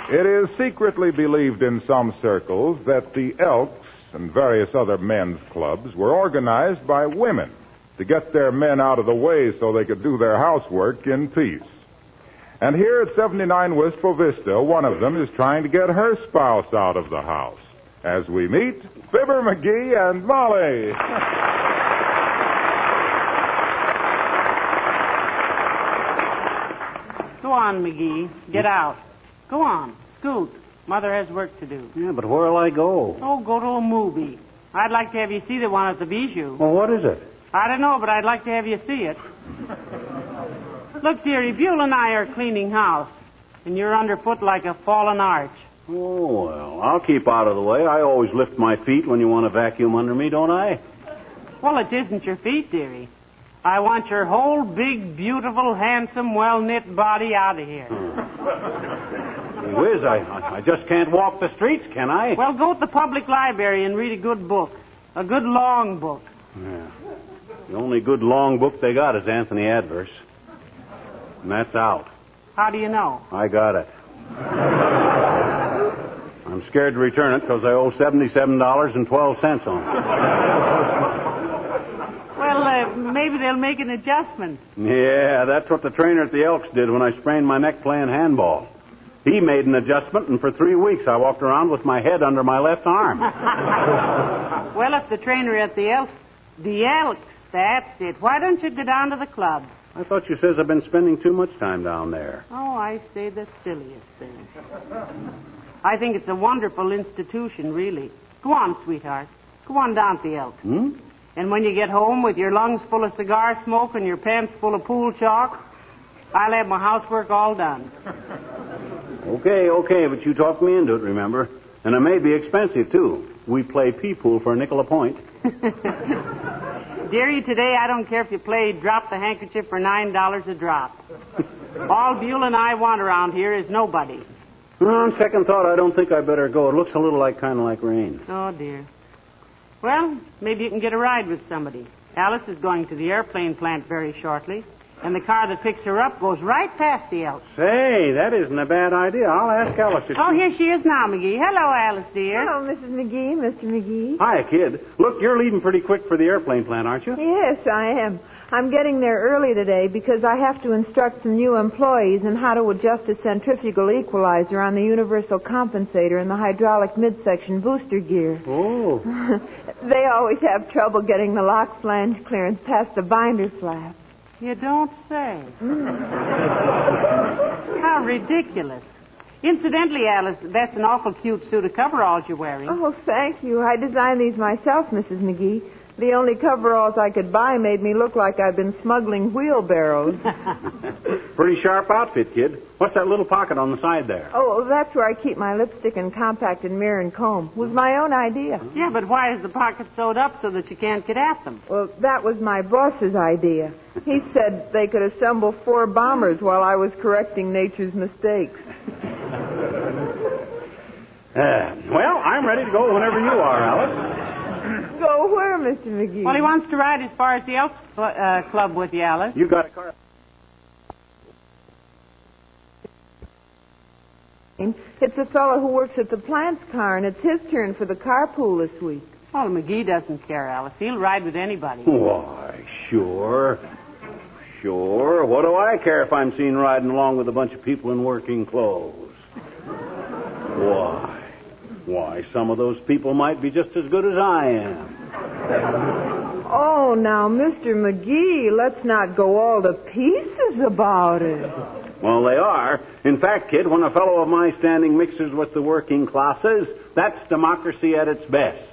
It is secretly believed in some circles that the Elks and various other men's clubs were organized by women to get their men out of the way so they could do their housework in peace. And here at 79 Wistful Vista, one of them is trying to get her spouse out of the house. As we meet, Fibber McGee and Molly. Go on, McGee. Get out. Go on. Scoot. Mother has work to do. Yeah, but where'll I go? Oh, go to a movie. I'd like to have you see the one at the Bijou. Well, what is it? I don't know, but I'd like to have you see it. Look, dearie, Buell and I are cleaning house, and you're underfoot like a fallen arch. Oh, well, I'll keep out of the way. I always lift my feet when you want to vacuum under me, don't I? Well, it isn't your feet, dearie. I want your whole big, beautiful, handsome, well-knit body out of here. Whiz, I just can't walk the streets, can I? Well, go to the public library and read a good book. A good long book. Yeah. The only good long book they got is Anthony Adverse. And that's out. How do you know? I got it. I'm scared to return it because I owe $77.12 on it. Well, maybe they'll make an adjustment. Yeah, that's what the trainer at the Elks did when I sprained my neck playing handball. He made an adjustment, and for 3 weeks I walked around with my head under my left arm. Well, if the trainer at the Elks, that's it. Why don't you go down to the club? I thought you says I've been spending too much time down there. Oh, I say the silliest thing. I think it's a wonderful institution, really. Go on, sweetheart. Go on down to the Elks. And when you get home with your lungs full of cigar smoke and your pants full of pool chalk, I'll have my housework all done. Okay, but you talked me into it, remember? And it may be expensive, too. We play pea-pool for a nickel a point. Dearie, today I don't care if you play drop the handkerchief for $9 a drop. All Buell and I want around here is nobody. On second thought, I don't think I better go. It looks a little kind of like rain. Oh, dear. Well, maybe you can get a ride with somebody. Alice is going to the airplane plant very shortly. And the car that picks her up goes right past the Elks. Say, that isn't a bad idea. I'll ask Alice if Oh, here she is now, McGee. Hello, Alice, dear. Hello, Mrs. McGee, Mr. McGee. Hi, kid. Look, you're leaving pretty quick for the airplane plant, aren't you? Yes, I am. I'm getting there early today because I have to instruct some new employees in how to adjust a centrifugal equalizer on the universal compensator and the hydraulic midsection booster gear. Oh. They always have trouble getting the lock flange clearance past the binder flap. You don't say. How ridiculous. Incidentally, Alice, that's an awful cute suit of coveralls you're wearing. Oh, thank you. I designed these myself, Mrs. McGee. The only coveralls I could buy made me look like I've been smuggling wheelbarrows. Pretty sharp outfit, kid. What's that little pocket on the side there? Oh, that's where I keep my lipstick and compacted mirror and comb. It was my own idea. Yeah, but why is the pocket sewed up so that you can't get at them? Well, that was my boss's idea. He said they could assemble 4 bombers while I was correcting nature's mistakes. Well, I'm ready to go whenever you are, Alice. Go where, Mr. McGee? Well, he wants to ride as far as the Elks Club with you, Alice. You got a car? It's a fellow who works at the plant's car, and it's his turn for the carpool this week. Well, McGee doesn't care, Alice. He'll ride with anybody. Why, sure. Sure. What do I care if I'm seen riding along with a bunch of people in working clothes? Why, some of those people might be just as good as I am. Oh, now, Mr. McGee, let's not go all to pieces about it. Well, they are. In fact, kid, when a fellow of my standing mixes with the working classes, that's democracy at its best.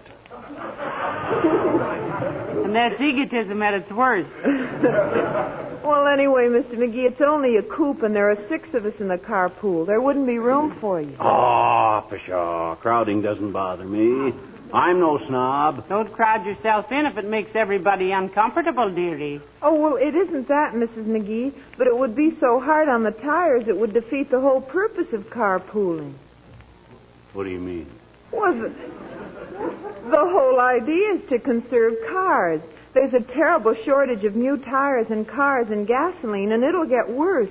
And that's egotism at its worst. Well, anyway, Mr. McGee, it's only a coupe, and there are 6 of us in the carpool. There wouldn't be room for you. Oh, pshaw. Crowding doesn't bother me. I'm no snob. Don't crowd yourself in if it makes everybody uncomfortable, dearie. Oh, well, it isn't that, Mrs. McGee, but it would be so hard on the tires it would defeat the whole purpose of carpooling. What do you mean? Well, the whole idea is to conserve cars. There's a terrible shortage of new tires and cars and gasoline, and it'll get worse.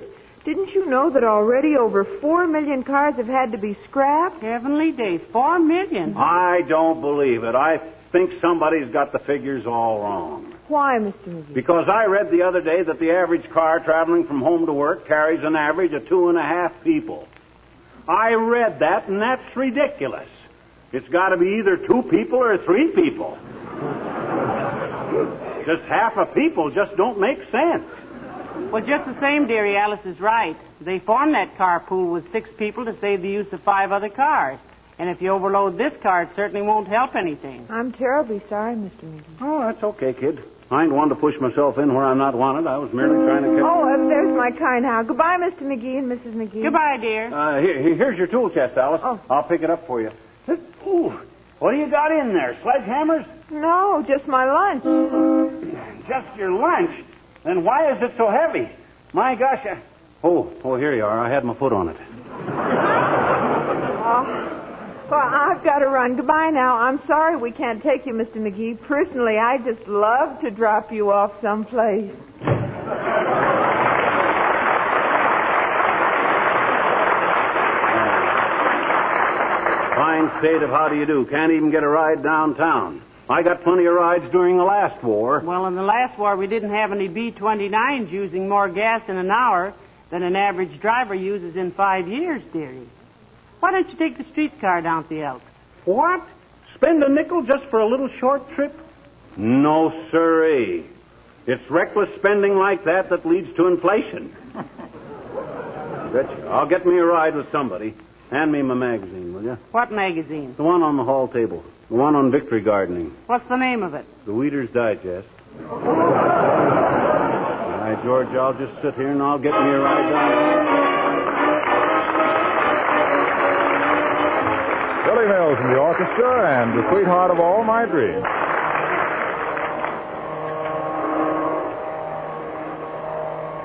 Didn't you know that already over 4 million cars have had to be scrapped? Heavenly days, 4 million. I don't believe it. I think somebody's got the figures all wrong. Why, Mr. McGee? Because I read the other day that the average car traveling from home to work carries an average of 2.5 people. I read that, and that's ridiculous. It's got to be either 2 people or 3 people. Just half of people just don't make sense. Well, just the same, dearie, Alice is right. They formed that carpool with 6 people to save the use of 5 other cars. And if you overload this car, it certainly won't help anything. I'm terribly sorry, Mr. McGee. Oh, that's okay, kid. I ain't one to push myself in where I'm not wanted. I was merely trying to... There's my car now. Goodbye, Mr. McGee and Mrs. McGee. Goodbye, dear. Here's your tool chest, Alice. Oh. I'll pick it up for you. Ooh, what do you got in there? Sledgehammers? No, just my lunch. Just your lunch? Then why is it so heavy? My gosh, Oh, here you are. I had my foot on it. Well, I've got to run. Goodbye now. I'm sorry we can't take you, Mr. McGee. Personally, I just love to drop you off someplace. Fine state of how do you do. Can't even get a ride downtown. I got plenty of rides during the last war. Well, in the last war, we didn't have any B-29s using more gas in an hour than an average driver uses in 5 years, dearie. Why don't you take the streetcar down to the Elks? What? Spend a nickel just for a little short trip? No, sirree. It's reckless spending like that leads to inflation. Betcha. I'll get me a ride with somebody. Hand me my magazine, will you? What magazine? The one on the hall table. The one on victory gardening. What's the name of it? The Weeder's Digest. All right, George, I'll just sit here and I'll get me a ride down. Billy Mills in the orchestra and the sweetheart of all my dreams.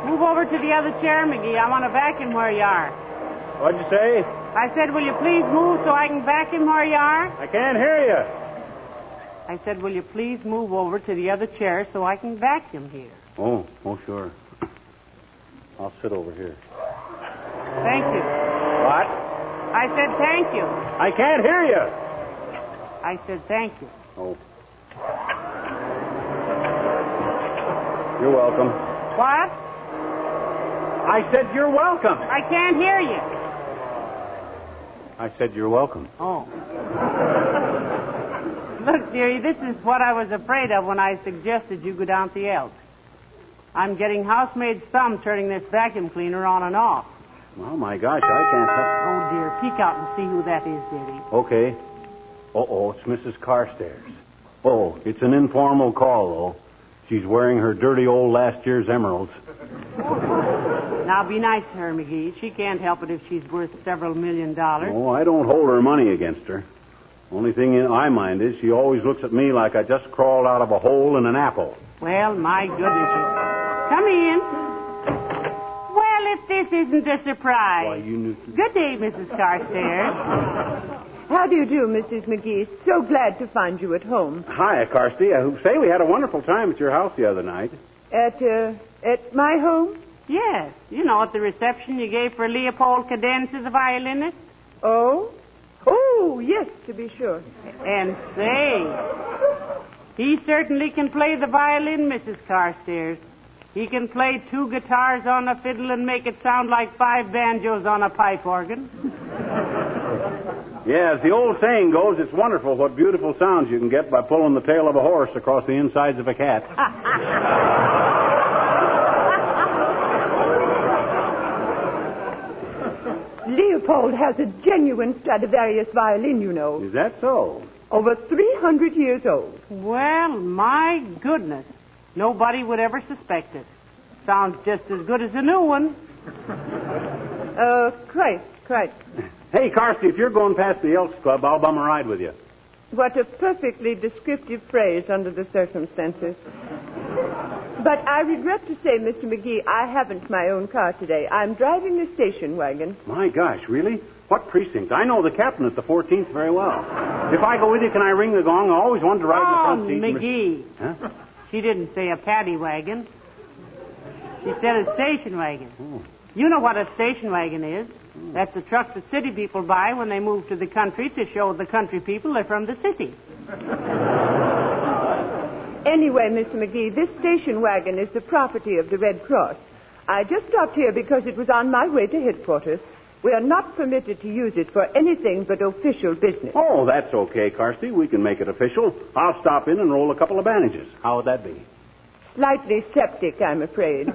Move over to the other chair, McGee. I want to vacuum where you are. What'd you say? I said, will you please move so I can vacuum where you are? I can't hear you. I said, will you please move over to the other chair so I can vacuum here? Oh, sure. I'll sit over here. Thank you. What? I said thank you. I can't hear you. I said thank you. Oh. You're welcome. What? I said you're welcome. I can't hear you. I said you're welcome. Oh. Look, dearie, this is what I was afraid of when I suggested you go down to the Elks. I'm getting housemaid's thumb turning this vacuum cleaner on and off. Oh, my gosh, I can't help... Oh, dear, peek out and see who that is, dearie. Okay. It's Mrs. Carstairs. Oh, it's an informal call, though. She's wearing her dirty old last year's emeralds. Now, be nice to her, McGee. She can't help it if she's worth several $1 million. Oh, I don't hold her money against her. Only thing I mind is she always looks at me like I just crawled out of a hole in an apple. Well, my goodness. Come in. Well, if this isn't a surprise. Why, you knew... Good day, Mrs. Carstairs. How do you do, Mrs. McGee? So glad to find you at home. Hi, Carsty. Say we had a wonderful time at your house the other night. At my home? Yes. You know, at the reception you gave for Leopold Cadenza, the violinist. Oh? Oh, yes, to be sure. And say, he certainly can play the violin, Mrs. Carstairs. He can play 2 guitars on a fiddle and make it sound like 5 banjos on a pipe organ. Yeah, as the old saying goes, it's wonderful what beautiful sounds you can get by pulling the tail of a horse across the insides of a cat. Leopold has a genuine Stradivarius violin, you know. Is that so? Over 300 years old. Well, my goodness. Nobody would ever suspect it. Sounds just as good as a new one. Quite. Hey, Carsty, if you're going past the Elks Club, I'll bum a ride with you. What a perfectly descriptive phrase under the circumstances. But I regret to say, Mr. McGee, I haven't my own car today. I'm driving a station wagon. My gosh, really? What precinct? I know the captain at the 14th very well. If I go with you, can I ring the gong? I always wanted to ride in the front seat. McGee. Huh? She didn't say a paddy wagon. She said a station wagon. Oh. You know what a station wagon is. That's a truck that city people buy when they move to the country to show the country people they're from the city. Anyway, Mr. McGee, this station wagon is the property of the Red Cross. I just stopped here because it was on my way to headquarters. We are not permitted to use it for anything but official business. Oh, that's okay, Carsty. We can make it official. I'll stop in and roll a couple of bandages. How would that be? Slightly septic, I'm afraid.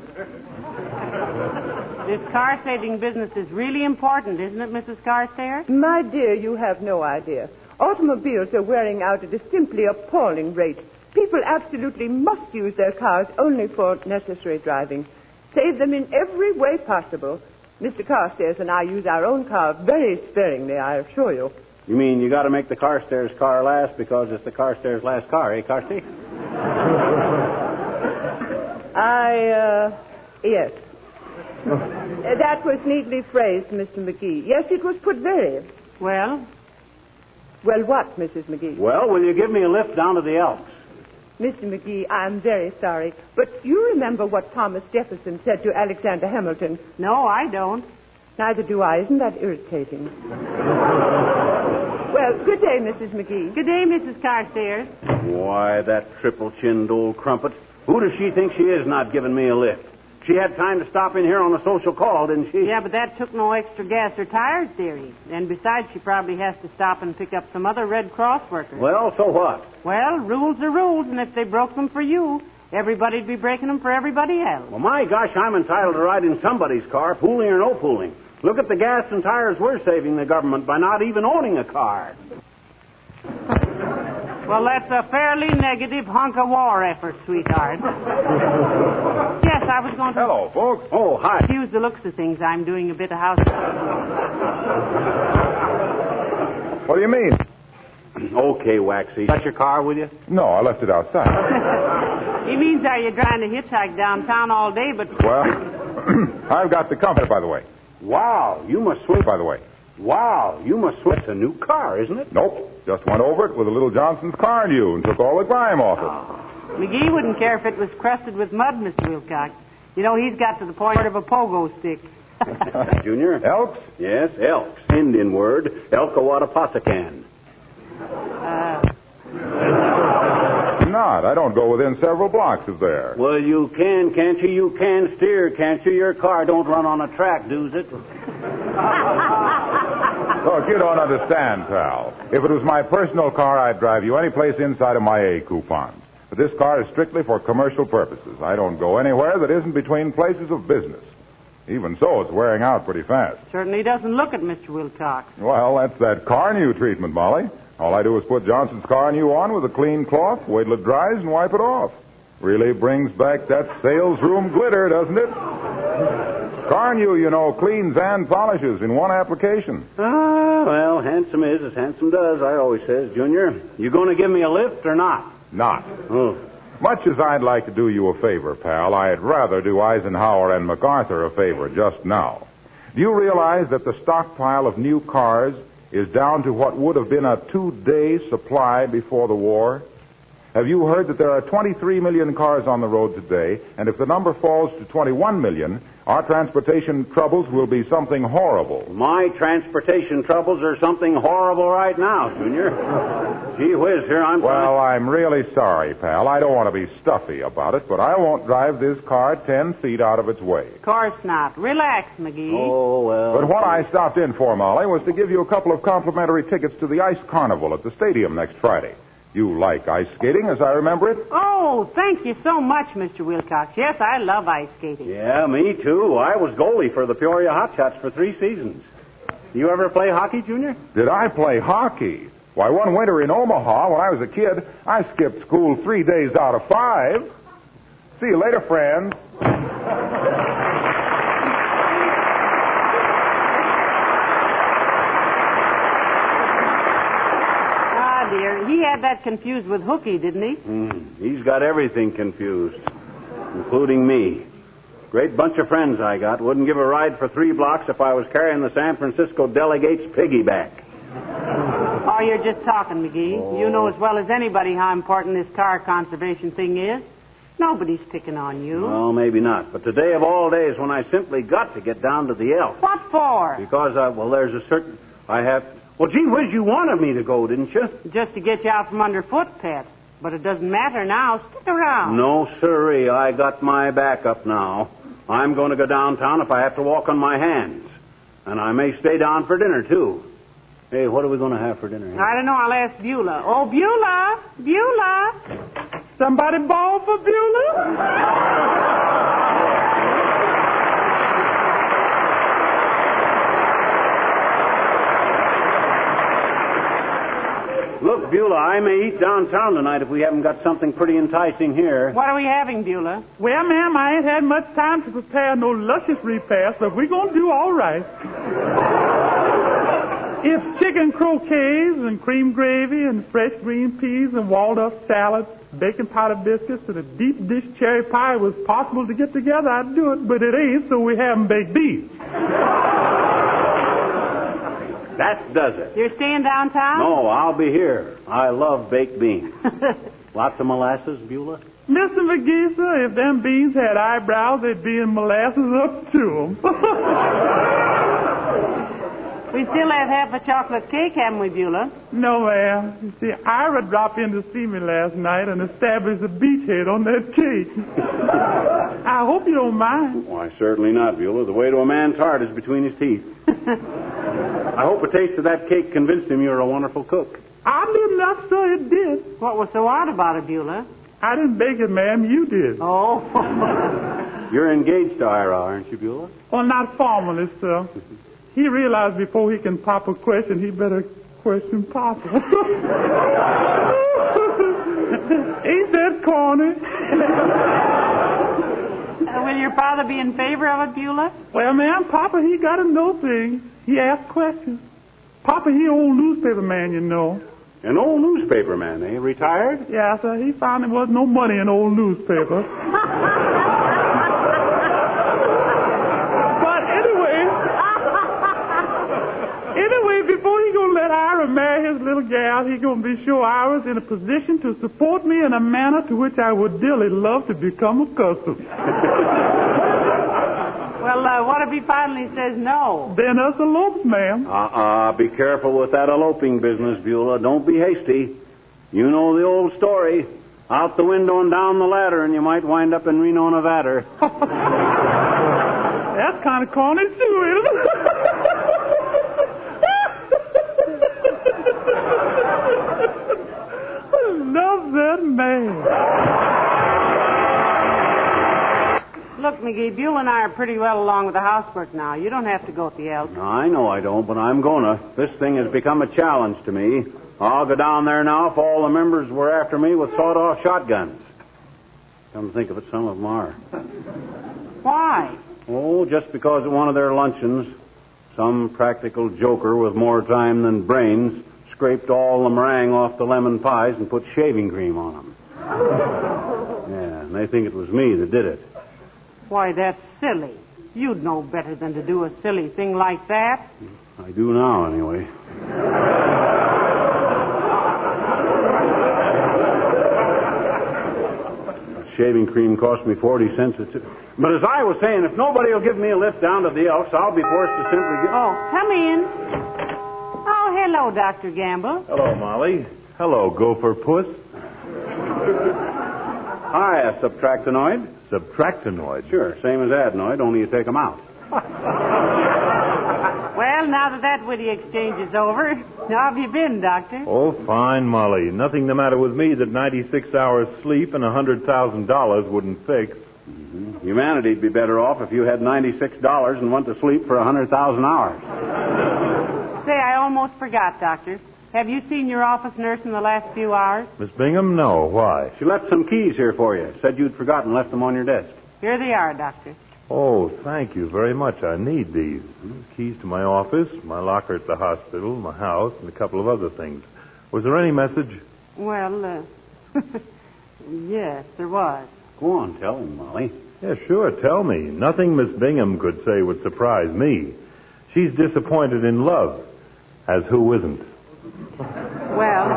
This car-saving business is really important, isn't it, Mrs. Carstairs? My dear, you have no idea. Automobiles are wearing out at a simply appalling rate. People absolutely must use their cars only for necessary driving. Save them in every way possible. Mr. Carstairs and I use our own car very sparingly, I assure you. You mean you got to make the Carstairs car last because it's the Carstairs last car, eh, Carsty? Yes. That was neatly phrased, Mr. McGee. Yes, it was put very. Well? Well, what, Mrs. McGee? Well, will you give me a lift down to the Elks? Mr. McGee, I'm very sorry, but you remember what Thomas Jefferson said to Alexander Hamilton. No, I don't. Neither do I. Isn't that irritating? Well, good day, Mrs. McGee. Good day, Mrs. Carstairs. Why, that triple-chinned old crumpet. Who does she think she is not giving me a lift? She had time to stop in here on a social call, didn't she? Yeah, but that took no extra gas or tires, dearie. And besides, she probably has to stop and pick up some other Red Cross workers. Well, so what? Well, rules are rules, and if they broke them for you, everybody'd be breaking them for everybody else. Well, my gosh, I'm entitled to ride in somebody's car, pooling or no pooling. Look at the gas and tires we're saving the government by not even owning a car. Well, that's a fairly negative hunk of war effort, sweetheart. Yes, I was going to... Hello, folks. Oh, hi. Excuse the looks of things. I'm doing a bit of housekeeping. What do you mean? Okay, Waxy. Got your car with you? No, I left it outside. He means, are you trying to hitchhike downtown all day, but... Well, I've got the comfort, by the way. Wow, you must switch. By the way. Wow, you must switch. It's a new car, isn't it? Nope. Just went over it with a little Johnson's car new and took all the grime off it. McGee wouldn't care if it was crusted with mud, Mr. Wilcox. You know, he's got to the point of a pogo stick. Junior? Elks? Yes, Elks. Indian word. Elkawattapasakan. Not. I don't go within several blocks of there. Well, you can, can't you? You can steer, can't you? Your car don't run on a track, does it? Look, you don't understand, pal. If it was my personal car, I'd drive you any place inside of my A coupons. But this car is strictly for commercial purposes. I don't go anywhere that isn't between places of business. Even so, it's wearing out pretty fast. Certainly doesn't look it, Mr. Wilcox. Well, that's that car new treatment, Molly. All I do is put Johnson's car new on with a clean cloth, wait till it dries, and wipe it off. Really brings back that sales room glitter, doesn't it? Car new, you know, cleans and polishes in one application. Ah, well, handsome is as handsome does, I always says, Junior. You going to give me a lift or not? Not. Oh. Much as I'd like to do you a favor, pal, I'd rather do Eisenhower and MacArthur a favor just now. Do you realize that the stockpile of new cars is down to what would have been a 2-day supply before the war? Have you heard that there are 23 million cars on the road today, and if the number falls to 21 million, our transportation troubles will be something horrible? My transportation troubles are something horrible right now, Junior. Gee whiz, here I'm... Well, I'm really sorry, pal. I don't want to be stuffy about it, but I won't drive this car 10 feet out of its way. Of course not. Relax, McGee. Oh, well... But what I stopped in for, Molly, was to give you a couple of complimentary tickets to the Ice Carnival at the stadium next Friday. You like ice skating, as I remember it? Oh, thank you so much, Mr. Wilcox. Yes, I love ice skating. Yeah, me too. I was goalie for the Peoria Hotshots for 3 seasons. You ever play hockey, Junior? Did I play hockey? Why, one winter in Omaha, when I was a kid, I skipped school 3 days out of 5. See you later, friends. He had that confused with hooky, didn't he? He's got everything confused, including me. Great bunch of friends I got. Wouldn't give a ride for 3 blocks if I was carrying the San Francisco delegate's piggyback. Oh, you're just talking, McGee. Oh. You know as well as anybody how important this car conservation thing is. Nobody's picking on you. Well, maybe not. But today of all days when I simply got to get down to the Elks. What for? Because, there's a certain... Well, gee whiz, you wanted me to go, didn't you? Just to get you out from underfoot, Pet. But it doesn't matter now. Stick around. No, sirree. I got my back up now. I'm going to go downtown if I have to walk on my hands. And I may stay down for dinner, too. Hey, what are we going to have for dinner here? I don't know. I'll ask Beulah. Oh, Beulah! Beulah! Somebody ball for Beulah? Look, Beulah, I may eat downtown tonight if we haven't got something pretty enticing here. What are we having, Beulah? Well, ma'am, I ain't had much time to prepare no luscious repast, but we're going to do all right. If chicken croquets and cream gravy and fresh green peas and walnut salad, bacon powder biscuits, and a deep dish cherry pie was possible to get together, I'd do it, but it ain't, so we haven't baked beans. That does it. You're staying downtown? No, I'll be here. I love baked beans. Lots of molasses, Beulah? Mr. McGee, sir, if them beans had eyebrows, they'd be in molasses up to them. We still have half a chocolate cake, haven't we, Beulah? No, ma'am. You see, Ira dropped in to see me last night and established a beachhead on that cake. I hope you don't mind. Why, certainly not, Beulah. The way to a man's heart is between his teeth. I hope a taste of that cake convinced him you're a wonderful cook. I knew enough, sir, it did. What was so odd about it, Beulah? I didn't bake it, ma'am. You did. Oh. You're engaged to Ira, aren't you, Beulah? Well, not formally, sir. He realized before he can pop a question, he better question Papa. Ain't that corny? Will your father be in favor of it, Beulah? Well, ma'am, Papa, he got to know things. He asks questions. Papa, he old newspaper man, you know. An old newspaper man, eh? Retired? Yeah, sir. He found there wasn't no money in old newspaper. Anyway, before he gonna let Ira marry his little gal, he gonna be sure Ira's in a position to support me in a manner to which I would dearly love to become accustomed. Well, what if he finally says no? Then us elopes, ma'am. Be careful with that eloping business, Beulah. Don't be hasty. You know the old story. Out the window and down the ladder, and you might wind up in Reno, Nevada. That's kind of corny, too, isn't it? Love that man. Look, McGee, Beulah and I are pretty well along with the housework now. You don't have to go at the Elks. I know I don't, but I'm gonna. This thing has become a challenge to me. I'll go down there now if all the members were after me with sawed-off shotguns. Come to think of it, some of them are. Why? Oh, just because at one of their luncheons, some practical joker with more time than brains scraped all the meringue off the lemon pies and put shaving cream on them. Yeah, and they think it was me that did it. Why, that's silly. You'd know better than to do a silly thing like that. I do now, anyway. Shaving cream cost me 40 cents. But as I was saying, if nobody will give me a lift down to the Elks, I'll be forced to simply get... Oh, come in. Oh, hello, Dr. Gamble. Hello, Molly. Hello, Gopher Puss. Hi, subtractinoid. Subtractinoid? Sure, same as adenoid, only you take them out. Well, now that witty exchange is over, how have you been, Doctor? Oh, fine, Molly. Nothing the matter with me that 96 hours sleep and $100,000 wouldn't fix. Mm-hmm. Humanity'd be better off if you had $96 and went to sleep for 100,000 hours. Say, I almost forgot, Doctor. Have you seen your office nurse in the last few hours? Miss Bingham? No. Why? She left some keys here for you. Said you'd forgotten, left them on your desk. Here they are, Doctor. Oh, thank you very much. I need these. Keys to my office, my locker at the hospital, my house, and a couple of other things. Was there any message? Well, yes, there was. Go on, tell him, Molly. Yeah, sure, tell me. Nothing Miss Bingham could say would surprise me. She's disappointed in love, as who isn't? Well,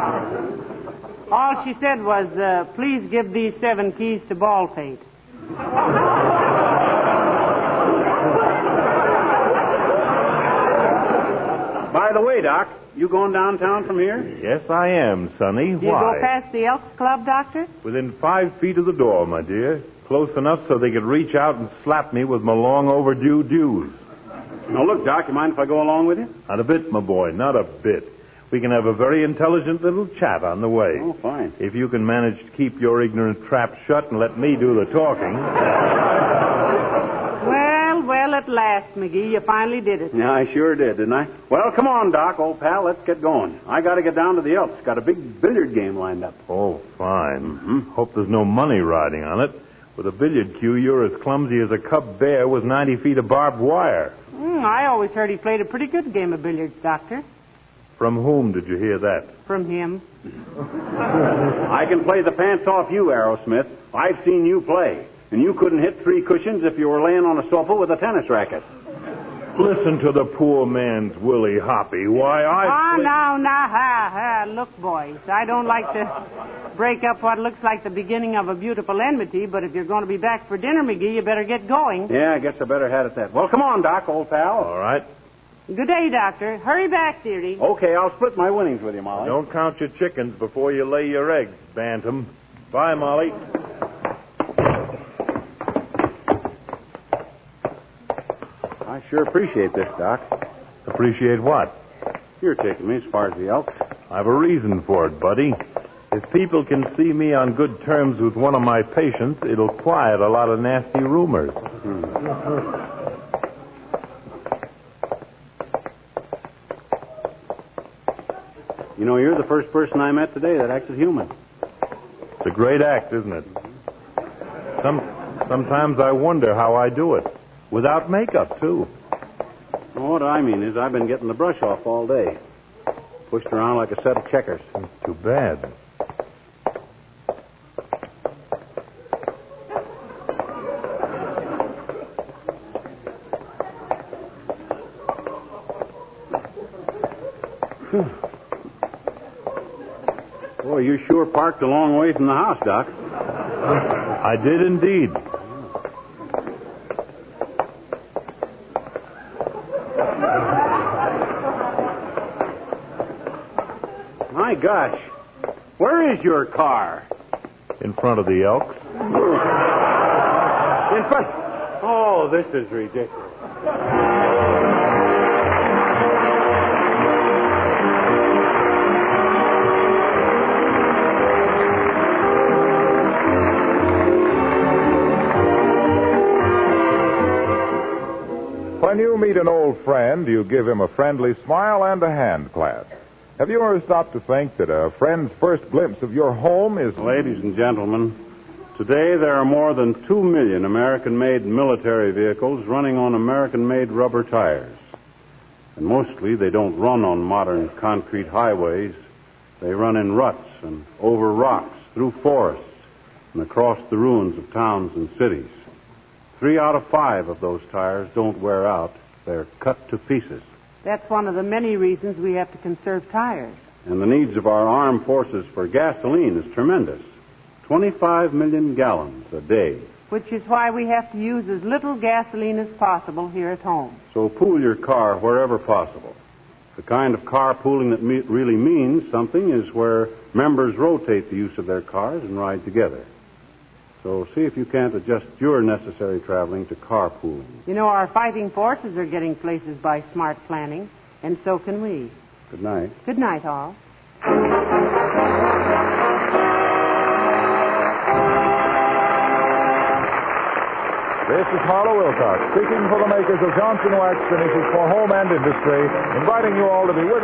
All she said was, please give these 7 keys to ball paint. By the way, Doc, you going downtown from here? Yes, I am, Sonny. Do you go past the Elks Club, Doctor? Within 5 feet of the door, my dear. Close enough so they could reach out and slap me with my long overdue dues. Now, look, Doc, you mind if I go along with you? Not a bit, my boy, not a bit. We can have a very intelligent little chat on the way. Oh, fine. If you can manage to keep your ignorant trap shut and let me do the talking. Well, at last, McGee, you finally did it. Yeah, I sure did, didn't I? Well, come on, Doc, old pal, let's get going. I got to get down to the Elks. Got a big billiard game lined up. Oh, fine. Hope there's no money riding on it. With a billiard cue, you're as clumsy as a cub bear with 90 feet of barbed wire. I always heard he played a pretty good game of billiards, Doctor. From whom did you hear that? From him. I can play the pants off you, Aerosmith. I've seen you play. And you couldn't hit 3 cushions if you were laying on a sofa with a tennis racket. Listen to the poor man's Willie Hoppy. Why, Look, boys, I don't like to break up what looks like the beginning of a beautiful enmity, but if you're going to be back for dinner, McGee, you better get going. Yeah, I guess I better have it that. Well, come on, Doc, old pal. All right. Good day, Doctor. Hurry back, dearie. Okay, I'll split my winnings with you, Molly. Don't count your chickens before you lay your eggs, Bantam. Bye, Molly. I sure appreciate this, Doc. Appreciate what? You're taking me as far as the Elks. I've a reason for it, buddy. If people can see me on good terms with one of my patients, it'll quiet a lot of nasty rumors. You know, you're the first person I met today that acted human. It's a great act, isn't it? Sometimes I wonder how I do it. Without makeup, too. Well, what I mean is I've been getting the brush off all day. Pushed around like a set of checkers. Too bad. Boy, you sure parked a long way from the house, Doc. I did indeed. My gosh. Where is your car? In front of the Elks. In front. Oh, this is ridiculous. When you meet an old friend, you give him a friendly smile and a hand clasp. Have you ever stopped to think that a friend's first glimpse of your home is... Ladies and gentlemen, today there are more than 2 million American-made military vehicles running on American-made rubber tires. And mostly they don't run on modern concrete highways. They run in ruts and over rocks, through forests, and across the ruins of towns and cities. 3 out of 5 of those tires don't wear out. They're cut to pieces. That's one of the many reasons we have to conserve tires. And the needs of our armed forces for gasoline is tremendous. 25 million gallons a day. Which is why we have to use as little gasoline as possible here at home. So pool your car wherever possible. The kind of carpooling that really means something is where members rotate the use of their cars and ride together. So see if you can't adjust your necessary traveling to carpooling. You know, our fighting forces are getting places by smart planning, and so can we. Good night. Good night, all. This is Harlow Wilcox, speaking for the makers of Johnson Wax Finishes for Home and Industry, inviting you all to be with us